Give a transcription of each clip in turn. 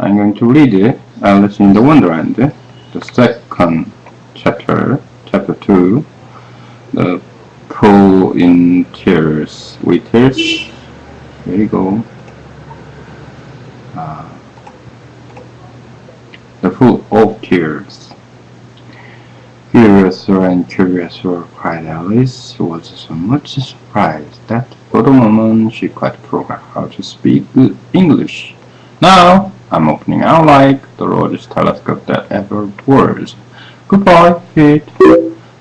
I'm going to read Alice in the Wonderland, the second chapter, chapter 2, the Pool in Tears, with tears. There you go. The Pool of Tears. Curiouser and curiouser, cried Alice. She was so much surprised that for the moment she quite forgot how to speak good English. Now I'm opening out like the largest telescope that ever was. Goodbye, feet.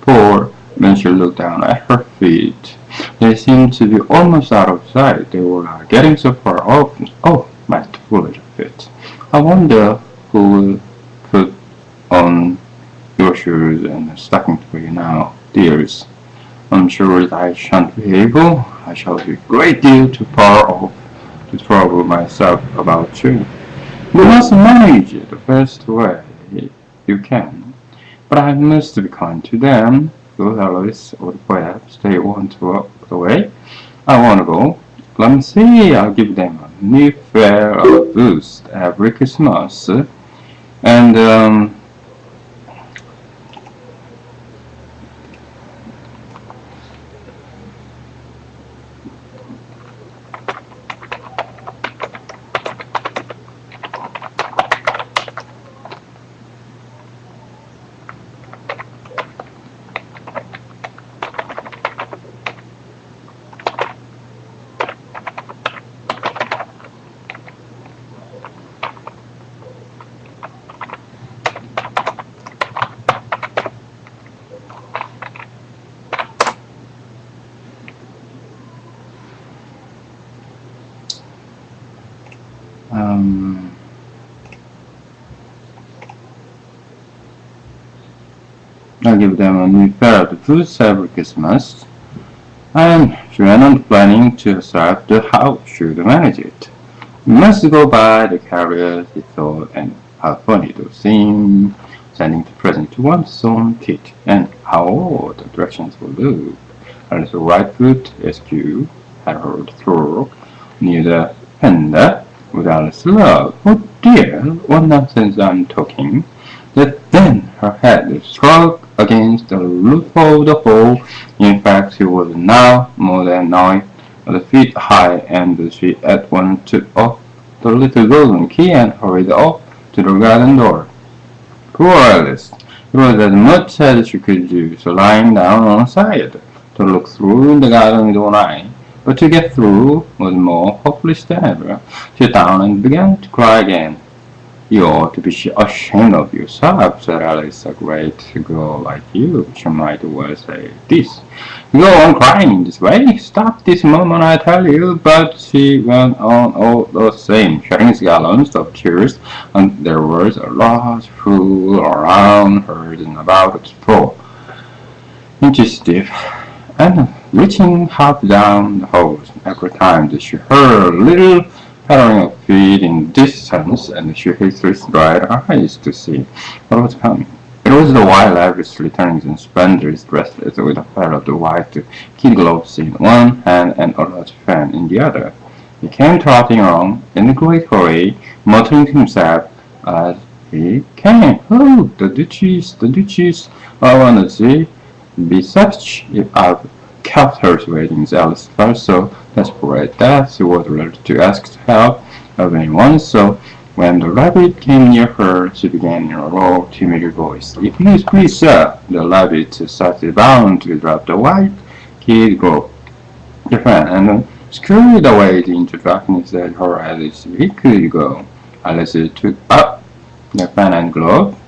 Poor. When she looked down at her feet, they seemed to be almost out of sight. They were getting so far off. Oh, my foolish feet. I wonder who will put on your shoes and stockings for you now, dears. I'm sure I shan't be able. I shall be a great deal too far off to trouble myself about you. You must manage it the best way you can. But I must be kind to them. Those Alice or perhaps they want to walk away. I want to go. Let me see, I'll give them a new pair of boots every Christmas. And I'll give them a new pair of boots every Christmas. And she went on planning to herself how she would manage it. We must go by the carriers, he thought, and how funny it would seem, sending the present to one's own feet, and how odd the directions would look. Alice's right foot, SQ, had heard through near the fender with Alice's love. Oh dear, what nonsense I'm talking. Then her head struck against the roof of the hall. In fact, she was now more than 9 feet high, and she at once took off the little golden key and hurried off to the garden door. Poor Alice! It was as much as she could do, so lying down on her side, to look through the garden with one eye. But to get through was more hopeless than ever. She sat down and began to cry again. You ought to be ashamed of yourself, said Alice. A great girl like you, she might well say this. You go on crying this way. Stop this moment, I tell you. But she went on all the same, shedding gallons of tears, and there was a large pool around her and about 4 inches deep, and reaching half down the hole. Every time that she heard a little pattering of feet in distance, and she hastily dried her eyes to see what was coming. It was the wild Iris returning in splendorous dresses, with a pair of the white kid gloves in one hand and a large fan in the other. He came trotting along in a great hurry, muttering to himself as he came. Oh, the Duchess, I want to be such if I've kept her waiting. Alice felt so desperate that she was ready to ask help of anyone, so when the rabbit came near her, she began in a low, timid voice. If you please, sir. The rabbit started bound to drop the white kid glove, the fan, and scurried away into darkness at her as he could go. Alice took up the fan and glove,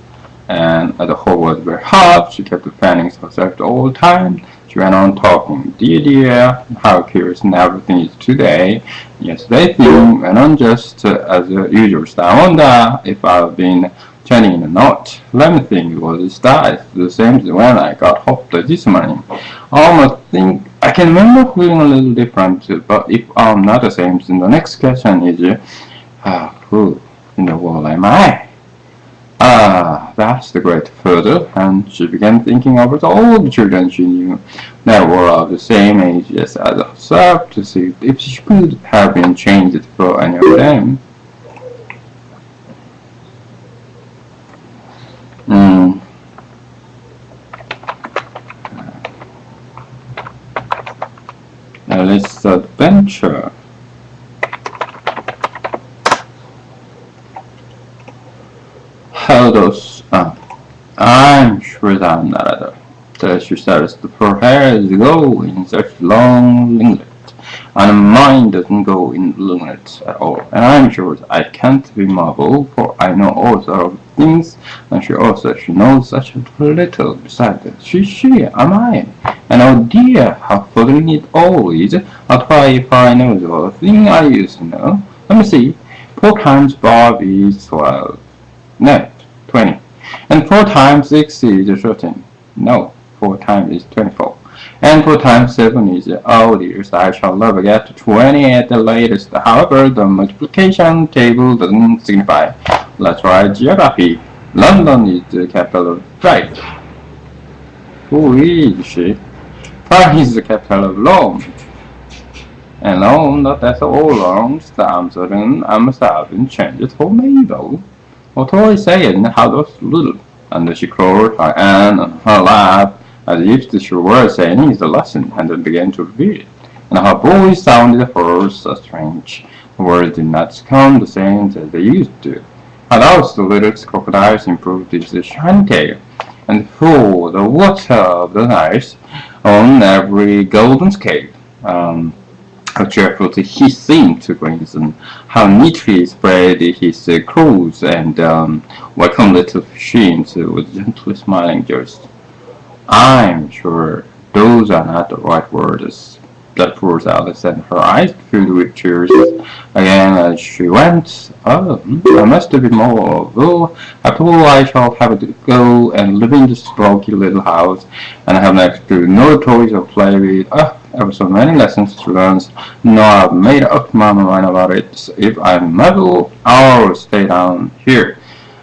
and the hole was very hot. She kept fanning herself all the time. She went on talking. Dear, how curious and everything is today. Yesterday thing went on just as usual. I wonder if I've been chatting in a knot. Let me think, it was the same as when I got hopped this morning. I almost think I can remember feeling a little different, but if I'm not the same, then the next question is, who in the world am I? That's the great further, and she began thinking about all the children she knew that were of the same age as herself, to see if she could have been changed for any of them. sure. How those, I'm sure that I'm not other. She starts to her hair go in such long ringlets, and mine doesn't go in ringlets at all. And I'm sure I can't be marvel, for I know all sort of things, and she knows such a little besides that. She am I. And oh dear, how foolish it all is. I'll try if I know the thing I used to know. Let me see. 4 times Bob is 12. No, 20. And 4 times 6 is 13. No, 4 times is 24. And 4 times 7 is, oh dear, I shall never get to 20 at the latest. However, the multiplication table doesn't signify. Let's try geography. London is the capital of right. Who is she? Paris is the capital of Rome. And no, not at all long. I'm certain I must have been changed for Mabel. Although I saying how those little, and she closed her hand on her lap as if she were saying the lesson, and then began to repeat it. And her voice sounded first so strange. The words did not come the same as they used to. At last the little crocodiles improved its shiny tail, and threw the water of the ice on every golden scale. How cheerfully he seemed to grin, and how neatly he spread his claws, and welcomed little machines with gently smiling jest. I'm sure those are not the right words. That poor Alice, and her eyes filled with tears again as she went. Oh, I must be more. Though after all, I shall have to go and live in this bulky little house, and I have next to no toys to play with. Ever so many lessons to learn. No, I've made up my mind about it. So if I'm muddled, I'll stay down here.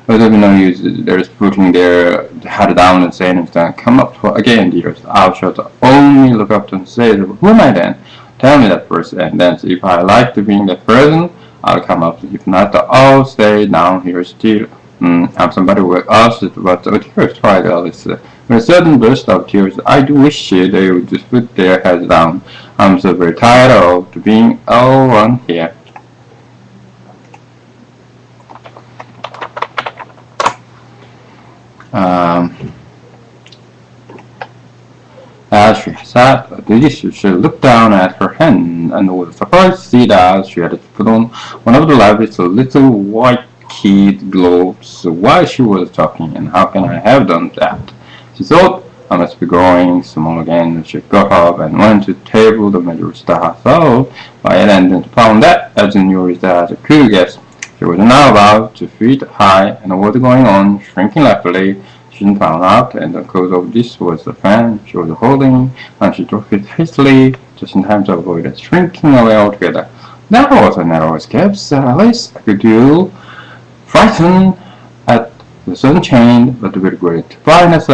But there's no use. There's putting their head down and saying, "Come up again, dears." I shall only look up and say, "Who am I then? Tell me that first, and then if I like to be that person, I'll come up. If not, I'll stay down here still." I'm somebody who asked it, but tears cried Alice. With a sudden burst of tears, I do wish they would just put their heads down. I'm so very tired of being all alone here. As she sat at the dish, she looked down at her hand and was surprised to see that she had put on one of the liveliest little white kid gloves while she was talking. And how can I have done that? She thought. I must be growing small again. She got up and went to the table to measure herself by it, and then found that, as near as she could guess, she was now about 2 feet high, and was going on shrinking rapidly. She soon found out, and the cause of this was the fan she was holding, and she dropped it hastily, just in time to avoid it shrinking away altogether. That was a narrow escape, said Alice. I could do frightened at the sudden change, but with great brightness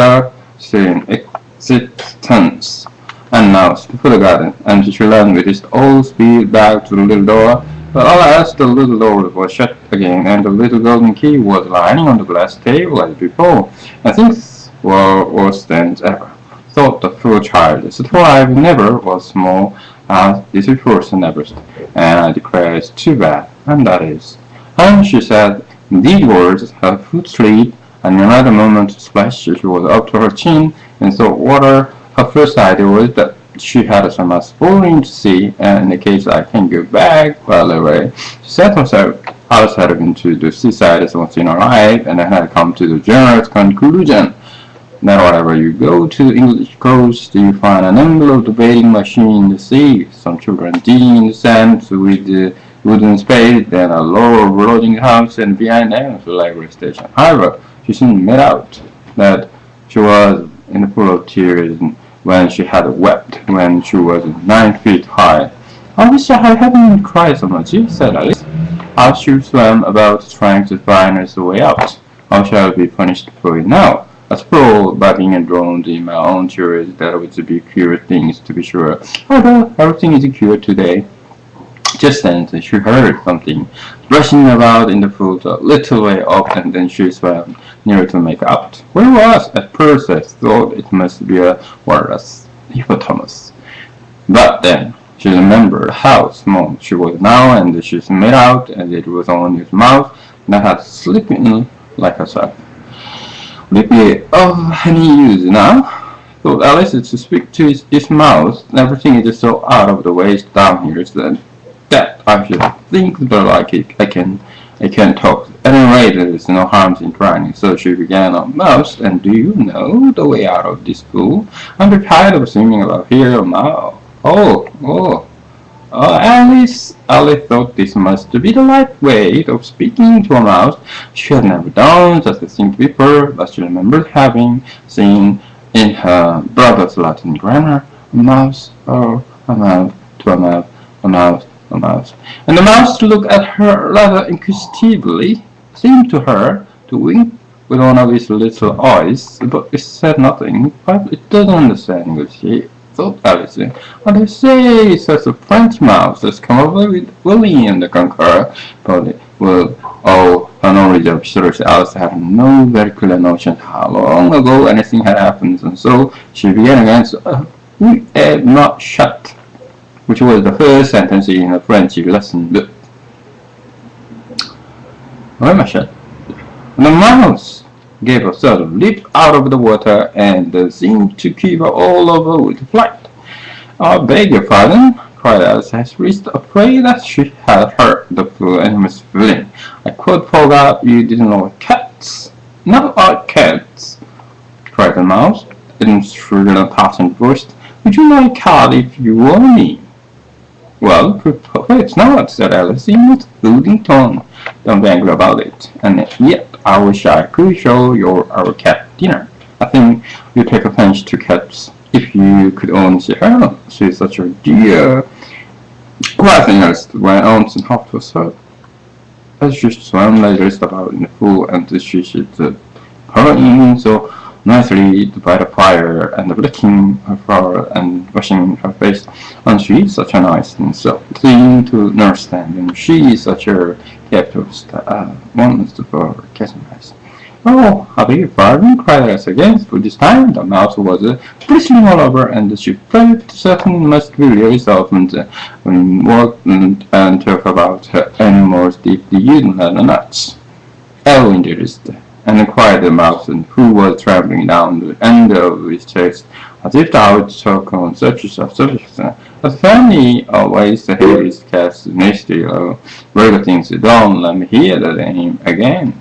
in existence. And now step for the garden, and she ran with his old speed back to the little door. But alas, the little door was shut again, and the little golden key was lying on the glass table as before, and things were worse than ever, thought the poor child. The surprise never was small as this person ever, and I declare it's too bad, and that is. And she said these words, her foot slipped, and in another moment splash, she was up to her chin in salt water. Her first idea was that she had some falling to sea, and in the case I can go back well away. She set herself outside into the seaside once in her life, and had come to the general conclusion that wherever you go to the English coast, you find a number of the bathing machines in the sea, some children digging in the sand with the wooden spade, then a lower lodging house, and behind them the railway station. However, she soon made out that she was in a pool of tears when she had wept when she was 9 feet high. I wish I hadn't cried so much, said Alice, as she swam about trying to find her way out. I shall be punished for it now. I suppose by being drowned in my own tears that would be cured things, to be sure. Although everything is cured today. Just then she heard something rushing about in the pool a little way up, and then she swam near to make out. Where it was? At first I thought it must be a walrus, hippopotamus. But then She remembered how small she was now, and she made out, and it was only his mouth that had slipped in like herself. Would it be of any use now? Thought Alice to speak to his mouth. Everything is so out of the way down here that I should think that I can talk. At any rate, there is no harm in trying. So she began on Mouse, and do you know the way out of this pool? I'm tired of swimming about here now. Oh, Alice thought this must be the right way of speaking to a mouse. She had never done such a thing before, but she remembered having seen in her brother's Latin grammar, a mouse, or a mouse, to a mouse, a mouse, a mouse. And the mouse looked at her rather inquisitively, seemed to her to wink with one of his little eyes, but it said nothing. Probably it doesn't understand English, thought Alice. What they say, says a French mouse has come over with William the Conqueror. But her knowledge of Sheriff Alice had no very clear notion how long ago anything had happened, and so she began again. We are not shut, which was the first sentence in the French lesson book. Why am I shut? The mouse gave a sort of leap out of the water and seemed to quiver all over with flight. I beg your pardon, cried Alice, as reached afraid that she had hurt the poor animal's feeling. I quite forgot you didn't like cats. Not like cats, cried the mouse, in shrill and passionate voice. Would you like a cat if you were me? Well, perhaps not, said Alice in a soothing tone. Don't be angry about it. And yet I wish I could show you our cat dinner. I think you take offense to cats. If you could only see her, she's such a dear. Quite interested went on and hopped to herself. As she swam like about in the pool, and she should purring so nicely by the fire, and licking her fur and washing her face, and she is such a nice and so thing to nurse them, and she is such a capitalist woman for catching mice. Oh, I beg your pardon, cried Alice again, for this time the mouse was bristling all over, and she felt certain must be really softened when walked and talk about her animals deeply eaten the nuts. Oh, dearest, and cried the mouse, who was travelling down the end of his chest, as if I would talk on such a But Fanny always hated his cat's nasty burger things. Don't let me hear the name again.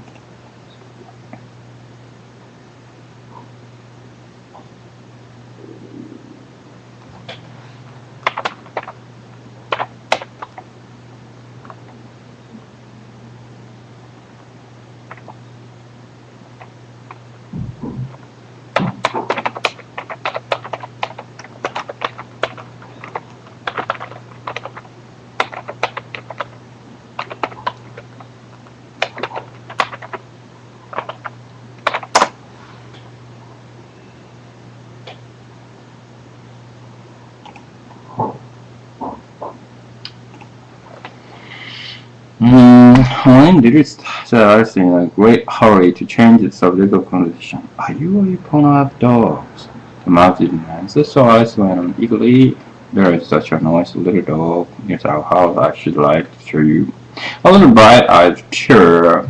When dearest, said Alice in a great hurry to change the subject of conversation. Are you fond of dogs? The mouse didn't answer, so Alice went on eagerly. There is such a nice little dog near our house I should like to show you. A little bright-eyed cheer.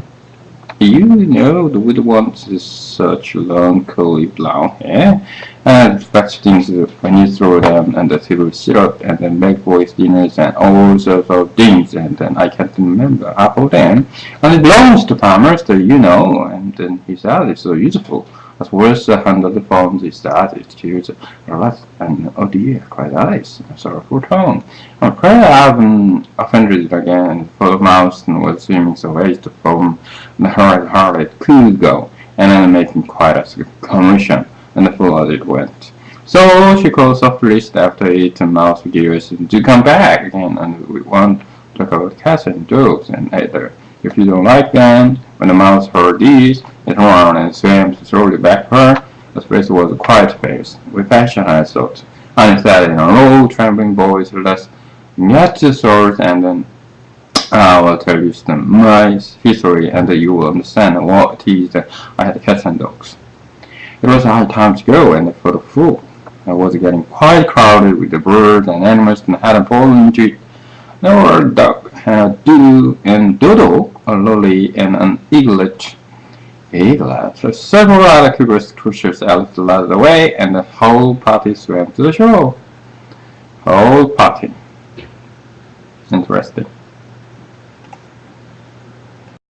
You know the widow wants such long curly brown hair, and fetch things when you throw them, and the table syrup, and then make voice dinners, and all sorts of things, and then I can't remember half of them. And it belongs to farmers, you know, and then he said it's so useful. As well as the hand of the farms is that it cheers a lot, and oh dear, cried Alice in a sorrowful tone. I'm afraid I haven't offended it again, for the mouse was swimming so as to foam the hard could go, and then making quite a commotion, and the fool as it went. So she called softly after it, and mouse gears to come back again, and we want to talk about cats and dogs, and either if you don't like them. When the mouse heard these, it ran and swam slowly back to her. His face was a quiet face, with passion I thought, and he said in a low, trembling voice, let's get the sword, and then I will tell you my history, and you will understand what it is that I had cats and dogs. It was a hard time to go, and for the fool. It was getting quite crowded with the birds and animals and hadn't fallen into it. There were a duck and a doo and Dodo, a lolly and an eaglet. So several other curious creatures Alice led the way, and the whole party swam to the shore. Whole party. Interesting.